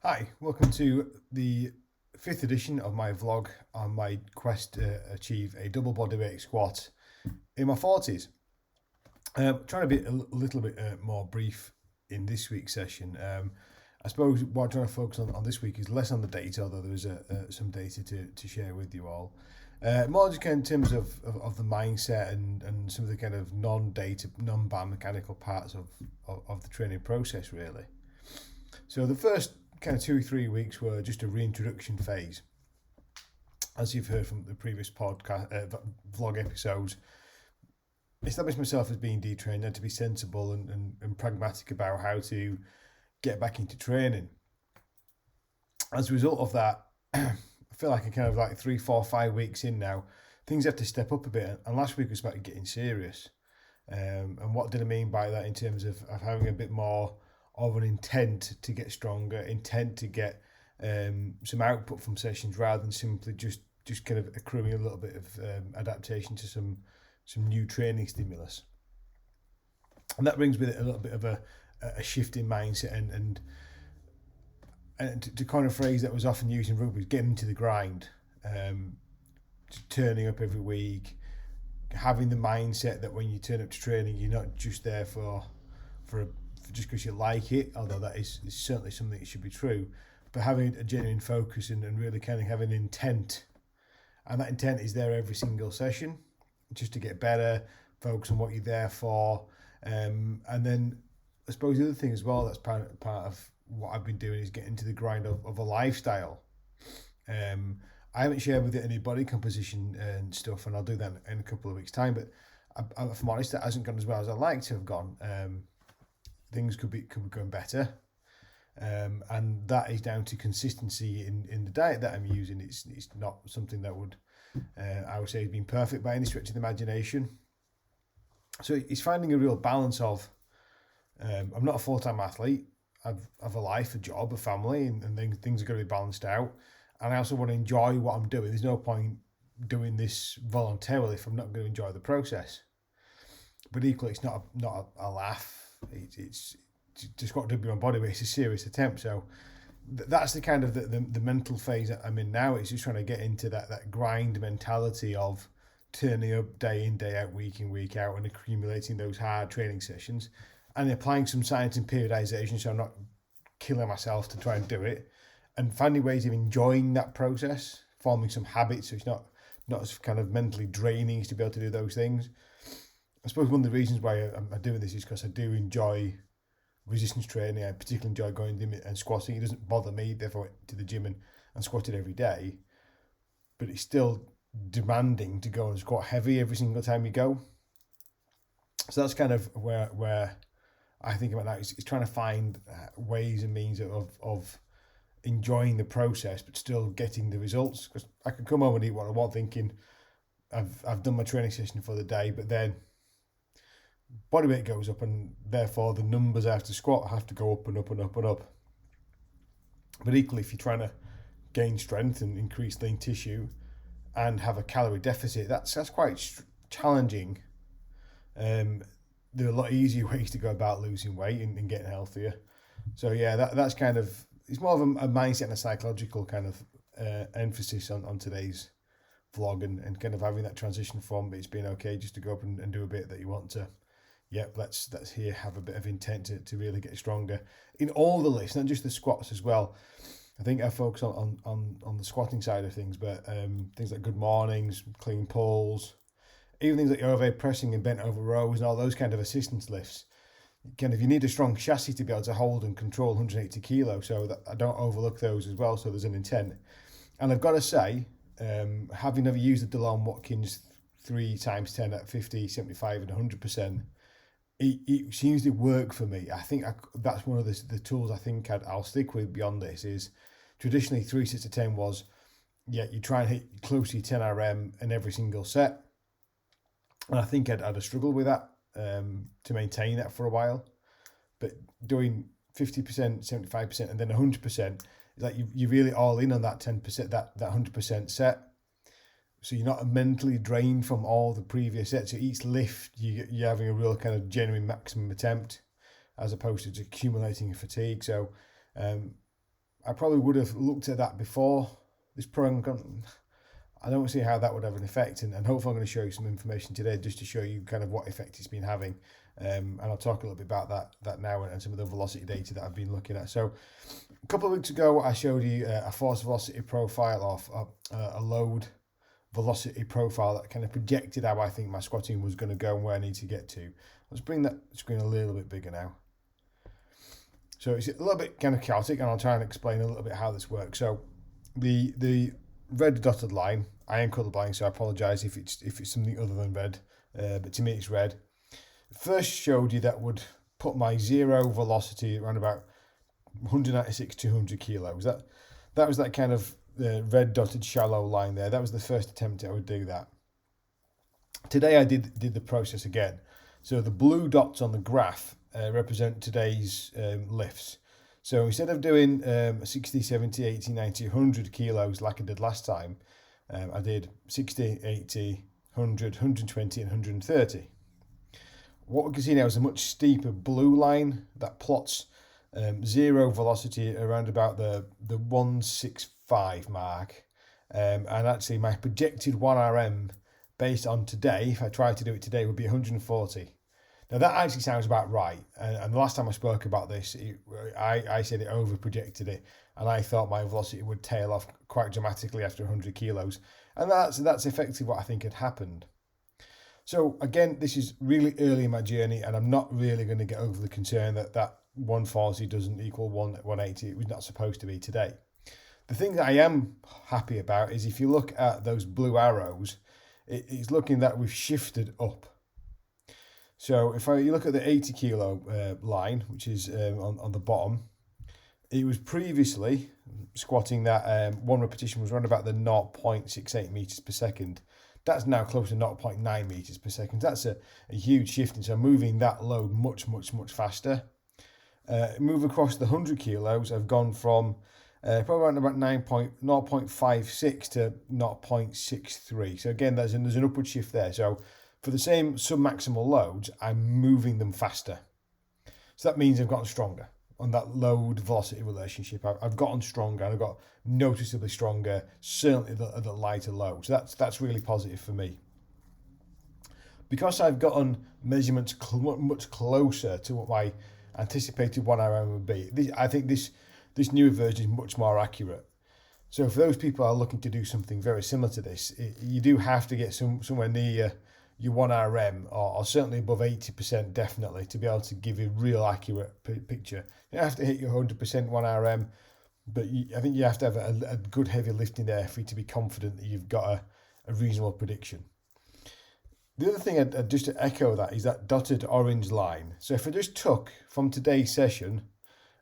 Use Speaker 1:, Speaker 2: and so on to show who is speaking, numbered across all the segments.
Speaker 1: Hi, welcome to the fifth edition of my vlog on my quest to achieve a double bodyweight squat in my 40s. Trying to be a little bit more brief in this week's session. I suppose what I'm trying to focus on this week is less on the data, although there is some data to share with you all. More just kind of in terms of the mindset and some of the kind of non-data, non-biomechanical parts of the training process, really. So the first kind of 2 or 3 weeks were just a reintroduction phase. As you've heard from the previous podcast vlog episodes, established myself as being detrained and to be sensible and pragmatic about how to get back into training. As a result of that, I feel like I'm kind of like 3, 4, 5 weeks in now, things have to step up a bit. And last week was about getting serious. And what did I mean by that in terms of having a bit more of an intent to get stronger, intent to get some output from sessions rather than simply just kind of accruing a little bit of adaptation to some new training stimulus. And that brings with it a little bit of a shift in mindset and to kind of phrase that was often used in rugby, getting into the grind, turning up every week, having the mindset that when you turn up to training, you're not just there for just because you like it, although that is certainly something that should be true, but having a genuine focus and really kind of having intent. And that intent is there every single session, just to get better, focus on what you're there for. And then I suppose the other thing as well that's part of what I've been doing is getting into the grind of a lifestyle. I haven't shared with it any body composition and stuff, and I'll do that in a couple of weeks' time, but if I'm honest, that hasn't gone as well as I'd like to have gone. Things could be going better, and that is down to consistency in the diet that I'm using. It's not something that would I would say has been perfect by any stretch of the imagination. So it's finding a real balance of I'm not a full-time athlete. I've a life, a job, a family, and things are going to be balanced out. And I also want to enjoy what I'm doing. There's no point doing this voluntarily if I'm not going to enjoy the process. But equally, it's not a laugh. It's just got to be on body weight. It's a serious attempt. So that's the kind of the mental phase that I'm in now. It's just trying to get into that grind mentality of turning up day in, day out, week in, week out, and accumulating those hard training sessions and applying some science and periodization so I'm not killing myself to try and do it, and finding ways of enjoying that process, forming some habits so it's not as kind of mentally draining to be able to do those things. I suppose one of the reasons why I'm doing this is because I do enjoy resistance training. I particularly enjoy going to the gym and squatting. It doesn't bother me if I went to the gym and squatted every day, but it's still demanding to go and squat heavy every single time you go. So that's kind of where I think about that. Is trying to find ways and means of enjoying the process, but still getting the results. Because I can come home and eat what I want, thinking I've done my training session for the day, but then body weight goes up, and therefore the numbers I have to squat have to go up and up and up and up. But equally, if you're trying to gain strength and increase lean tissue and have a calorie deficit, that's quite challenging. There are a lot easier ways to go about losing weight and getting healthier. So yeah, that's kind of, it's more of a mindset and a psychological kind of emphasis on today's vlog, and kind of having that transition from it's being okay just to go up and do a bit that you want to, let's here have a bit of intent to really get stronger in all the lifts, not just the squats as well. I think I focus on the squatting side of things, but things like good mornings, clean pulls, even things like overhead pressing and bent over rows and all those kind of assistance lifts. Kind of, you need a strong chassis to be able to hold and control 180 kilo, so that I don't overlook those as well. So there's an intent, and I've got to say, having never used the DeLon Watkins 3x10 at 50, 75 and 100%, it seems to work for me. I think that's one of the tools I think I'll stick with beyond this. Is traditionally 3 sets of 10 was, you try and hit close to your 10 RM in every single set, and I think I'd have struggled with that to maintain that for a while. But doing 50%, 75% and then 100%, is like you're really all in on that 10%, that 100% set. So you're not mentally drained from all the previous sets. So each lift, you're having a real kind of genuine maximum attempt, as opposed to just accumulating fatigue. So I probably would have looked at that before this program. I don't see how that would have an effect, and hopefully I'm going to show you some information today just to show you kind of what effect it's been having, and I'll talk a little bit about that now and some of the velocity data that I've been looking at. So a couple of weeks ago I showed you a force velocity profile of a load velocity profile that kind of projected how I think my squatting was going to go and where I need to get to. Let's bring that screen a little bit bigger now. So it's a little bit kind of chaotic, and I'll try and explain a little bit how this works. So the red dotted line, I am colourblind, so I apologise if it's something other than red, but to me it's red. First showed you that would put my zero velocity around about 196, 200 kilos. That was that kind of red dotted shallow line there. That was the first attempt I would do that. Today I did the process again. So the blue dots on the graph represent today's lifts. So instead of doing 60, 70, 80, 90, 100 kilos like I did last time, I did 60, 80, 100, 120 and 130. What we can see now is a much steeper blue line that plots zero velocity around about the 165 mark. And actually my projected 1RM based on today, if I tried to do it today, would be 140. Now that actually sounds about right, and the last time I spoke about this, I said it over projected it, and I thought my velocity would tail off quite dramatically after 100 kilos, and that's effectively what I think had happened. So again, this is really early in my journey, and I'm not really going to get over the concern that 140 doesn't equal 180. It was not supposed to be today. The thing that I am happy about is if you look at those blue arrows, it's looking that we've shifted up. So if you look at the 80 kilo line, which is on the bottom, it was previously squatting that one repetition was around about the 0.68 meters per second. That's now close to 0.9 meters per second. That's a huge shift. And so moving that load much faster. Move across the 100 kilos, I've gone from probably around about 0.56 to 0.63. So again, there's an upward shift there. So for the same sub-maximal loads, I'm moving them faster. So that means I've gotten stronger on that load velocity relationship. I've gotten stronger, and I've got noticeably stronger, certainly at the lighter load. So that's really positive for me. Because I've gotten measurements much closer to what my anticipated 1RM would be, I think this newer version is much more accurate. So for those people who are looking to do something very similar to this, you do have to get somewhere near your 1RM, or certainly above 80% definitely, to be able to give you a real accurate picture. You don't have to hit your 100% 1RM, but I think you have to have a good heavy lifting there for you to be confident that you've got a reasonable prediction. The other thing just to echo that is that dotted orange line. So if I just took from today's session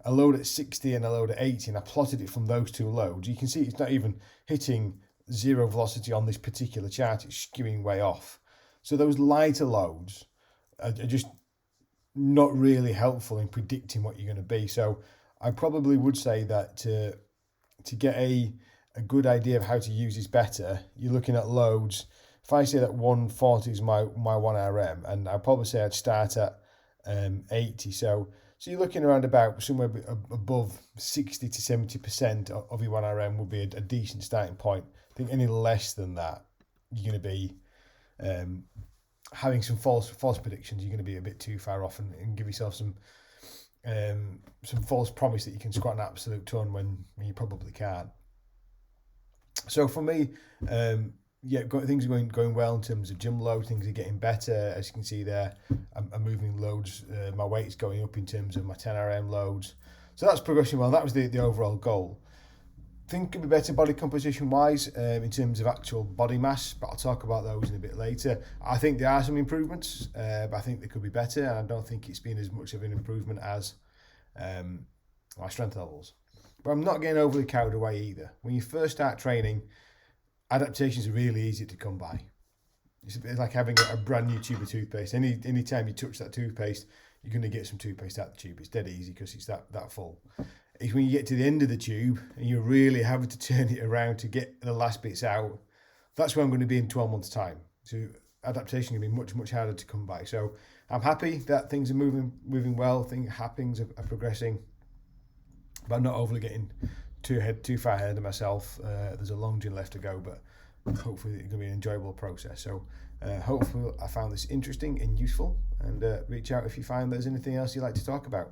Speaker 1: a load at 60 and a load at 80 and I plotted it from those two loads, you can see it's not even hitting zero velocity on this particular chart. It's skewing way off. So those lighter loads are just not really helpful in predicting what you're going to be. So I probably would say that to get a good idea of how to use this better, you're looking at loads. If I say that 140 is my 1RM, and I'd probably say I'd start at 80. So you're looking around about somewhere above 60 to 70% of your 1RM would be a decent starting point. I think any less than that, you're going to be having some false predictions. You're going to be a bit too far off and give yourself some false promise that you can squat an absolute ton when you probably can't. So for me, things are going well in terms of gym load. Things are getting better, as you can see there. I'm moving loads. My weight's going up in terms of my 10RM loads. So that's progressing well. That was the overall goal. Think could be better body composition wise in terms of actual body mass, but I'll talk about those in a bit later. I think there are some improvements, but I think they could be better, and I don't think it's been as much of an improvement as my strength levels. But I'm not getting overly carried away either. When you first start training, adaptations are really easy to come by. It's a bit like having a brand new tube of toothpaste. Any time you touch that toothpaste, you're going to get some toothpaste out the tube. It's dead easy because it's that full. It's when you get to the end of the tube and you're really having to turn it around to get the last bits out, that's where I'm going to be in 12 months' time. So adaptation can be much harder to come by. So I'm happy that things are moving well. Things are progressing, but I'm not overly getting too far ahead of myself. There's a long journey left to go, but hopefully it's going to be an enjoyable process. So hopefully I found this interesting and useful, and reach out if you find there's anything else you'd like to talk about.